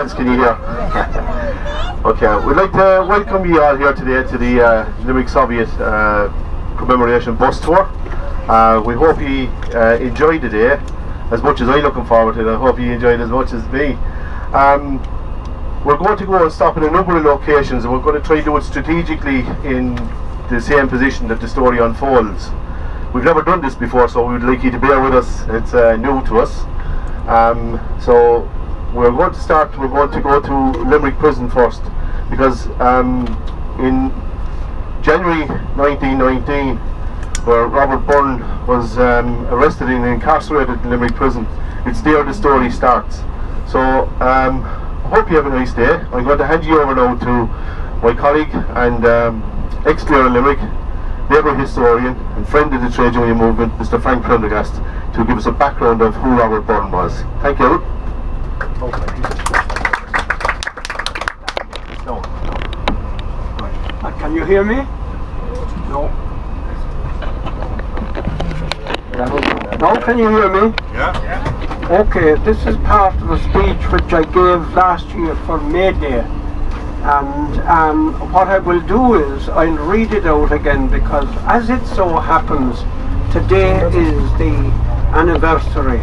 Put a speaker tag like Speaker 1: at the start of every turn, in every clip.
Speaker 1: Can you hear? Okay, we'd like to welcome you all here today to the Limerick Soviet commemoration bus tour. We hope you enjoyed the day as much as I'm looking forward to it. I hope you enjoyed as much as me. We're going to go and stop in a number of locations, and we're going to try to do it strategically in the same position that the story unfolds. We've never done this before, so we would like you to bear with us. It's new to us. So we're going to go to Limerick Prison first, because in January 1919, where Robert Byrne was arrested and incarcerated in Limerick Prison, it's there the story starts. So I hope you have a nice day. I'm going to hand you over now to my colleague and ex-mayor of Limerick, labour historian and friend of the trade union movement, Mr. Frank Prendergast, to give us a background of who Robert Byrne was. Thank you.
Speaker 2: Can you hear me? No. Now can you hear me?
Speaker 1: Yeah.
Speaker 2: Okay, this is part of a speech which I gave last year for May Day. And what I will do is I'll read it out again, because as it so happens, today is the anniversary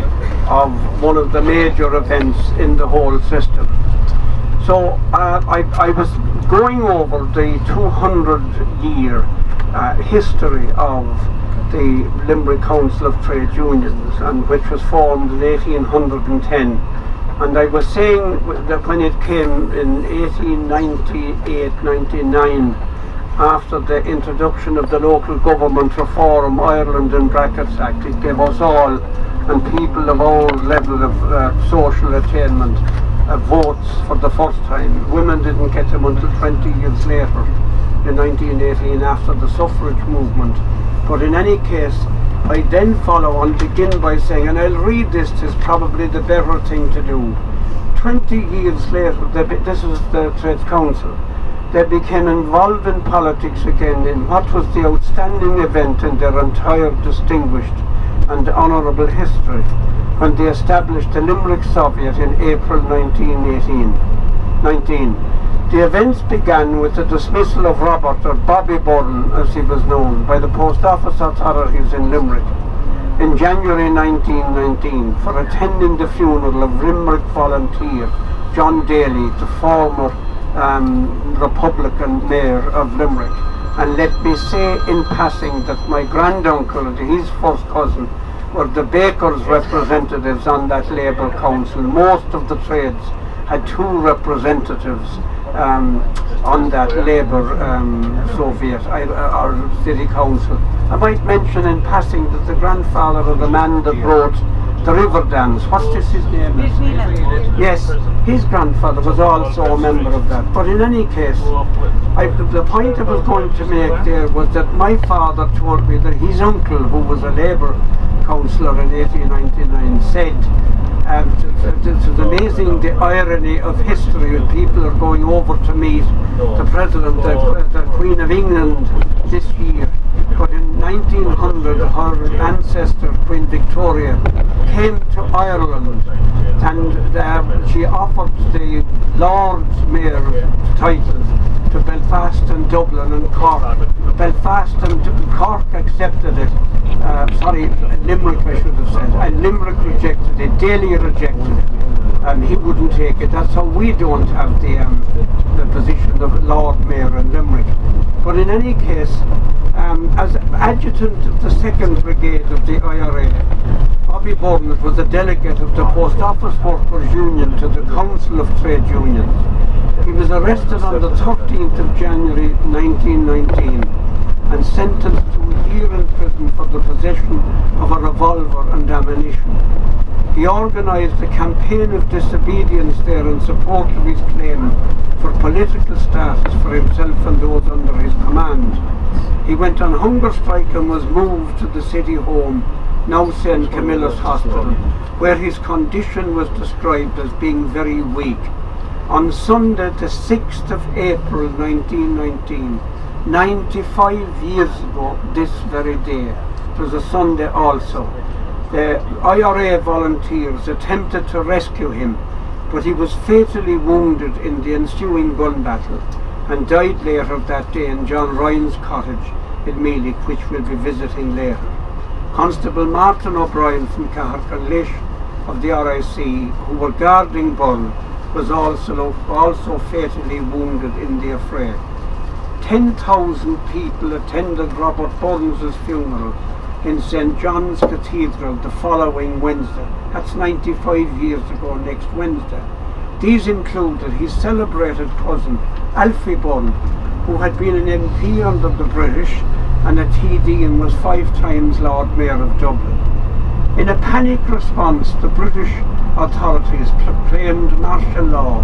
Speaker 2: of one of the major events in the whole system. So I was going over the 200-year history of the Limerick Council of Trade Unions, and which was formed in 1810. And I was saying that when it came in 1898-99, after the introduction of the Local Government Reform Ireland in Brackets Act, it gave us all, and people of all level of social attainment, votes for the first time. Women didn't get them until 20 years later, in 1918, after the suffrage movement. But in any case, I then follow and begin by saying, and I'll read this, is probably the better thing to do. 20 years later, this is the Trades Council, they became involved in politics again in what was the outstanding event in their entire distinguished and honourable history, when they established the Limerick Soviet in April 1919. The events began with the dismissal of Robert, or Bobby Byrne as he was known, by the post office authorities in Limerick in January 1919 for attending the funeral of Limerick volunteer John Daly, the former Republican mayor of Limerick. And let me say in passing that my granduncle and his first cousin were the bakers' representatives on that Labour Council. Most of the trades had two representatives on that Labour Soviet or City Council. I might mention in passing that the grandfather of the man that wrote the River Dance, what's this his name? Yes, his grandfather was also a member of that. But in any case, the point I was going to make there was that my father told me that his uncle, who was a Labour councillor in 1899, said, it's amazing the irony of history when people are going over to meet the President, the Queen of England this year. But in 1900, her ancestor, Queen Victoria, came to Ireland, and she offered the Lord's Mayor title to Belfast and Dublin and Cork. Belfast and Cork accepted it. Limerick I should have said. And Limerick rejected it. Daly rejected it. And he wouldn't take it. That's how we don't have the position of Lord Mayor in Limerick. But in any case, as adjutant of the 2nd Brigade of the IRA, Bobby Byrne was a delegate of the Post Office Workers' Union to the Council of Trade Unions. He was arrested on the 13th of January 1919 and sentenced to a year in prison for the possession of a revolver and ammunition. He organised a campaign of disobedience there in support of his claim for political status for himself and those under his command. He went on hunger strike and was moved to the city home, now St. Camilla's Hospital, where his condition was described as being very weak. On Sunday, the 6th of April 1919, 95 years ago this very day, it was a Sunday also, the IRA volunteers attempted to rescue him but he was fatally wounded in the ensuing gun battle and died later that day in John Ryan's cottage in Mealich, which we'll be visiting later. Constable Martin O'Brien from Caherconlish of the RIC, who were guarding Bunn, was also fatally wounded in the affray. 10,000 people attended Robert Burns' funeral in St. John's Cathedral the following Wednesday. That's 95 years ago next Wednesday. These included his celebrated cousin Alfie Bunn, who had been an MP under the British and a TD and was 5 times Lord Mayor of Dublin. In a panic response, the British authorities proclaimed martial law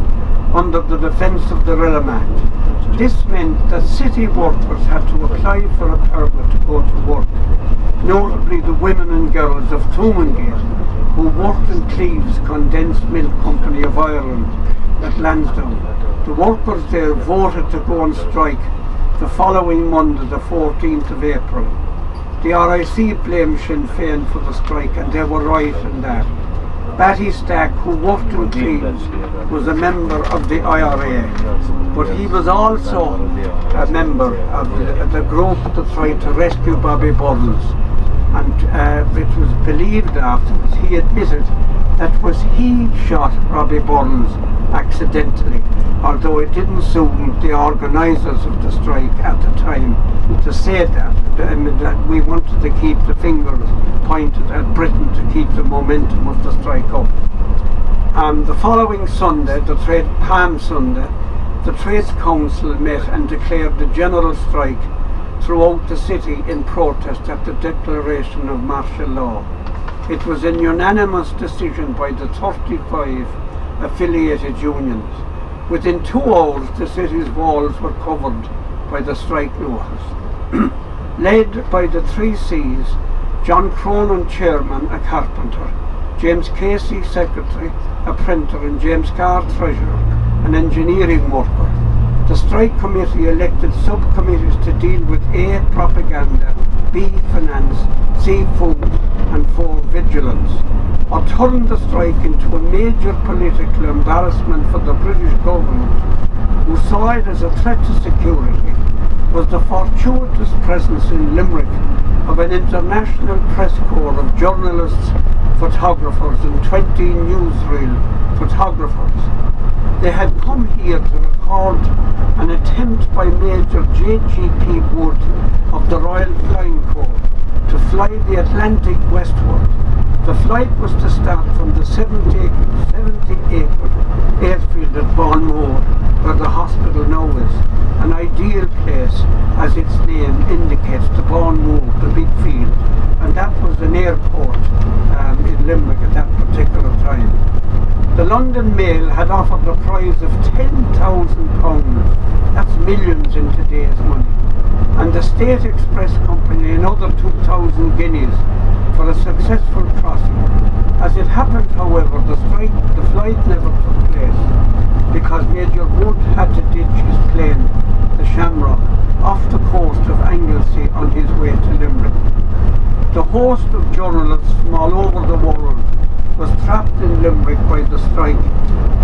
Speaker 2: under the Defence of the Realm Act. This meant that city workers had to apply for a permit to go to work, notably the women and girls of Thomongate, who worked in Cleves Condensed Milk Company of Ireland at Lansdowne. The workers there voted to go on strike the following Monday, the 14th of April. The RIC blamed Sinn Féin for the strike, and they were right in that. Batty Stack, who worked in Cleves, was a member of the IRA, but he was also a member of the group that tried to rescue Bobby Burns, and it was believed afterwards, he admitted that was he shot Robbie Burns accidentally, although it didn't suit the organisers of the strike at the time to say that. I mean, that we wanted to keep the fingers pointed at Britain to keep the momentum of the strike up. The following Sunday, Palm Sunday, the Trades Council met and declared the general strike throughout the city in protest at the declaration of martial law. It was a unanimous decision by the 35 affiliated unions. Within 2 hours, the city's walls were covered by the strike notice. Led by the 3 C's, John Cronin, chairman, a carpenter, James Casey, secretary, a printer, and James Carr, treasurer, an engineering worker. The strike committee elected subcommittees to deal with A, propaganda, B, finance, C, food, and 4, vigilance, or turned the strike into a major political embarrassment for the British government, who saw it as a threat to security, was the fortuitous presence in Limerick of an international press corps of journalists, photographers, and 20 newsreel photographers. They had come here to record an attempt by Major J.G.P. Wood of the Royal Flying Corps to fly the Atlantic westward. The flight was to start from the 70-acre airfield at Bournemouth, where the hospital now is, an ideal place, as its name indicates, to Bournemouth, the big field, and that was an airport in Limerick at that particular time. The London Mail had offered a prize of £10,000, that's millions in today's money, and the State Express Company another 2,000 guineas for a successful crossing. As it happened, however, the flight never took place because Major Wood had to ditch his plane, the Shamrock, off the coast of Anglesey on his way to Limerick. The host of journalists from all over the world was trapped in Limerick by the strike,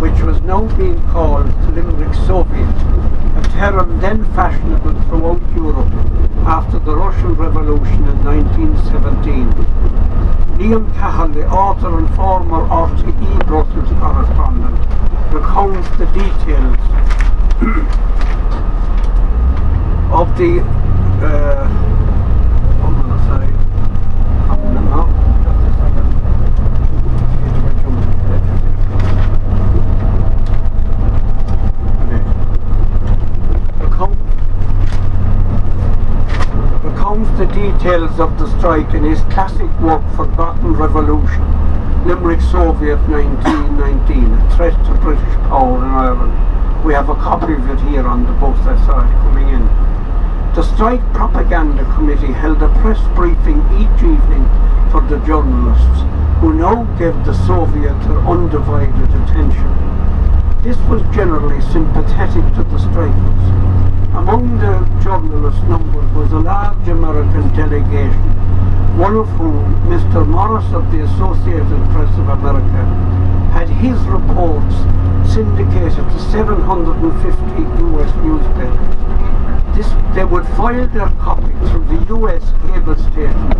Speaker 2: which was now being called Limerick Soviet, a term then fashionable throughout Europe after the Russian Revolution in 1917. Liam Cahill, the author and former RTE Brussels correspondent, recounts the details of the the details of the strike in his classic work Forgotten Revolution, Limerick Soviet 1919, a threat to British power in Ireland. We have a copy of it here on the books. I saw it coming in. The Strike Propaganda Committee held a press briefing each evening for the journalists, who now gave the Soviet their undivided attention. This was generally sympathetic to the strikers. Among the journalist numbers was a large American delegation, one of whom, Mr. Morris of the Associated Press of America, had his reports syndicated to 750 US newspapers. They would file their copy through the US cable station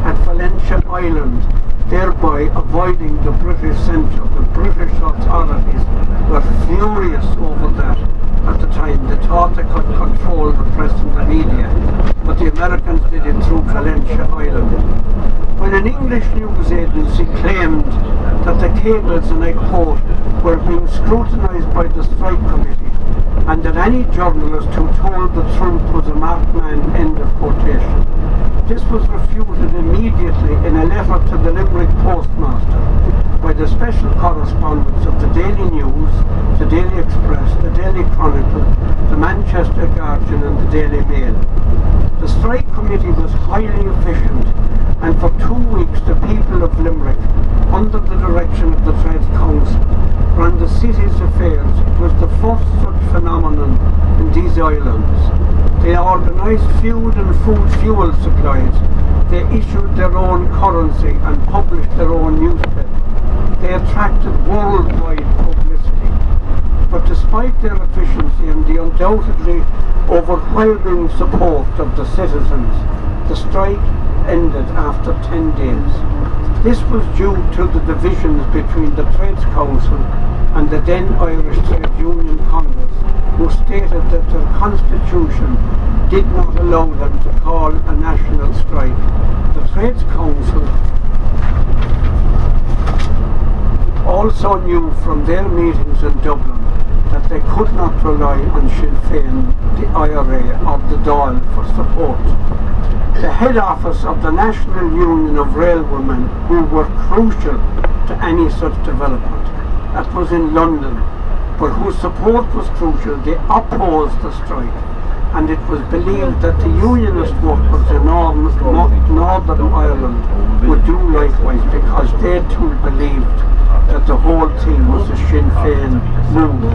Speaker 2: at Valentia Island, thereby avoiding the British censure. The British authorities were furious over that at the time. They thought they could control the press and the media, but the Americans did it through Valentia Island. When an English news agency claimed that the cables, and I quote, were being scrutinised by the strike committee, and that any journalist who told the truth was a marked man, end of quotation. This was refuted immediately in a letter to the Limerick postmaster by the special correspondents of the Daily News, the Daily Express, the Daily Chronicle, the Manchester Guardian and the Daily Mail. The strike committee was highly efficient, and for 2 weeks the people of Limerick, under the direction of the Trades Council, ran the city's affairs. It was the first such phenomenon in these islands. They organised food and fuel supplies. They issued their own currency and published their own newspaper. They attracted worldwide publicity. But despite their efficiency and the undoubtedly overwhelming support of the citizens, the strike ended after 10 days. This was due to the divisions between the Trades Council and the then Irish Trade Union Congress, who stated that their constitution did not allow them to call a national strike. The Trades Council also knew from their meetings in Dublin that they could not rely on Sinn Féin, the IRA or the Dáil for support. The head office of the National Union of Railwaymen, who were crucial to any such development, that was in London, but whose support was crucial, they opposed the strike, and it was believed that the unionist workers in Northern Ireland would do likewise, because they too believed that the whole thing was a Sinn Féin move.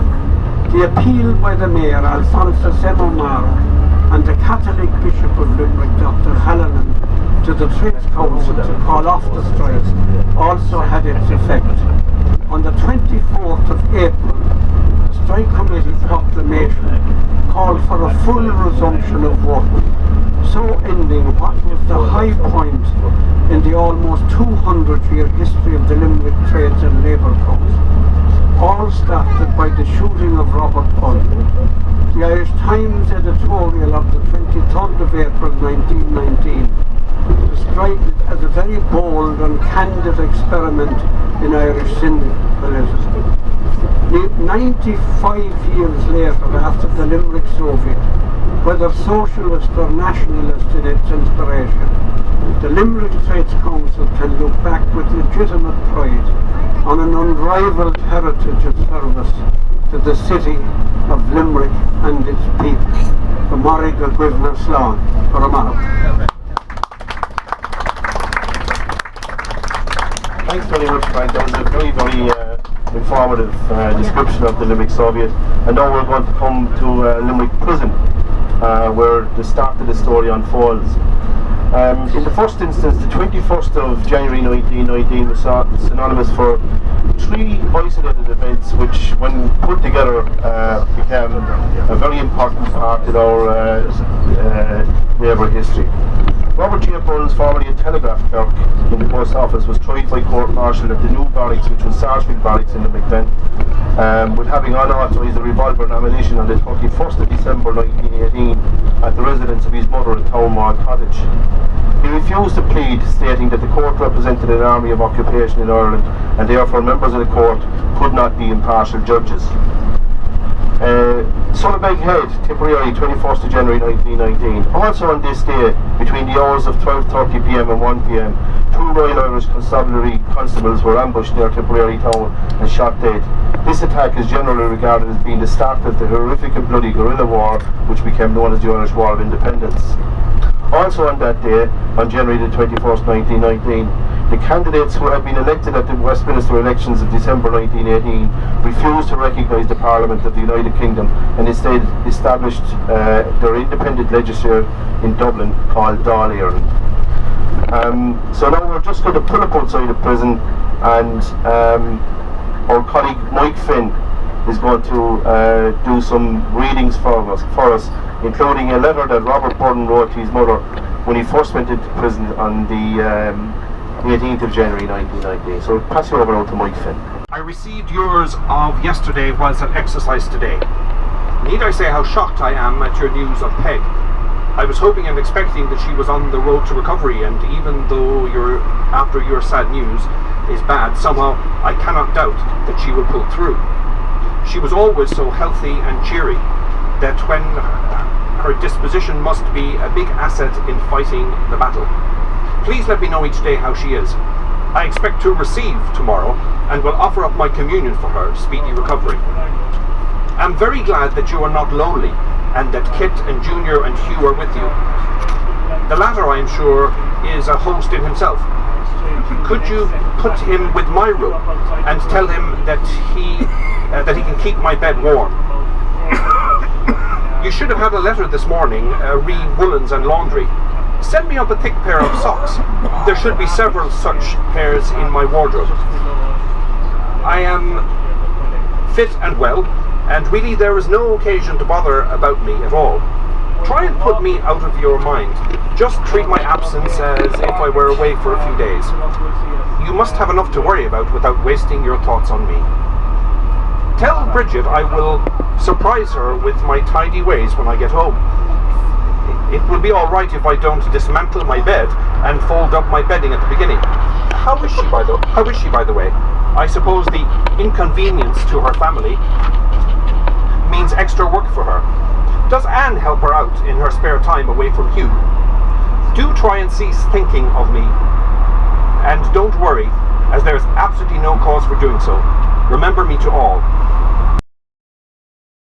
Speaker 2: The appeal by the Mayor, Alphonsus M. O'Mara, and the Catholic Bishop of Limerick, Dr. Hallinan, to the Trades Council to call off the strikes also had its effect. On the 24th of April, the Strike Committee proclamation called for a full resumption of work, so ending what was the high point in the almost 200-year history of the Limerick Trades and Labour Council, all started by the shooting of Robert Bull. The Irish Times editorial of the 23rd of April 1919 described it as a very bold and candid experiment in Irish syndicalism. 95 years later, after the Limerick Soviet, whether socialist or nationalist in its inspiration, the Limerick Trades Council can look back with legitimate pride on an unrivaled heritage of service to the city of Limerick and its people. The Morriga Gwivna Slán, Paramount.
Speaker 1: Thanks very much, Frank. That was a very, very informative description of the Limerick Soviet. And now we're going to come to Limerick Prison, where the start of the story unfolds. In the first instance, the 21st of January 1919 was synonymous for three isolated events which, when put together, became a very important part in our labour history. Robert J. Burns, formerly a telegraph clerk in the post office, was tried by court-martial at the new barracks, which was Sarsfield Barracks in Limerick then, with having unauthorised a revolver and ammunition on the 31st of December 1918 at the residence of his mother at Town Mall Cottage. He refused to plead, stating that the court represented an army of occupation in Ireland, and therefore members of the court could not be impartial judges. Sunnabeg Head, Tipperary, 21st of January 1919. Also on this day, between the hours of 12:30 p.m. and 1 p.m, two Royal Irish Constabulary constables were ambushed near Tipperary town and shot dead. This attack is generally regarded as being the start of the horrific and bloody guerrilla war, which became known as the Irish War of Independence. Also on that day, on January the 21st, 1919, the candidates who had been elected at the Westminster elections of December 1918 refused to recognise the Parliament of the United Kingdom and instead established their independent legislature in Dublin called Dáil Éireann. So now we're just going to pull up outside the prison and our colleague Mike Finn is going to do some readings for us, including a letter that Robert Burden wrote to his mother when he first went into prison on the 18th of January 1919. So I'll pass you over now to Mike Finn.
Speaker 3: I received yours of yesterday whilst at exercise today. Need I say how shocked I am at your news of Peg? I was hoping and expecting that she was on the road to recovery, and even though after your sad news is bad, somehow I cannot doubt that she will pull through. She was always so healthy and cheery that when her disposition must be a big asset in fighting the battle. Please let me know each day how she is. I expect to receive tomorrow and will offer up my communion for her speedy recovery. I'm very glad that you are not lonely and that Kit and Junior and Hugh are with you. The latter, I am sure, is a host in himself. Could you put him with my room and tell him that he can keep my bed warm? You should have had a letter this morning, re woolens and laundry. Send me up a thick pair of socks. There should be several such pairs in my wardrobe. I am fit and well, and really there is no occasion to bother about me at all. Try and put me out of your mind. Just treat my absence as if I were away for a few days. You must have enough to worry about without wasting your thoughts on me. Tell Bridget I will surprise her with my tidy ways when I get home. It will be all right if I don't dismantle my bed and fold up my bedding at the beginning. How is she, by the way? I suppose the inconvenience to her family means extra work for her. Does Anne help her out in her spare time away from Hugh? Do try and cease thinking of me. And don't worry, as there is absolutely no cause for doing so. Remember me to all.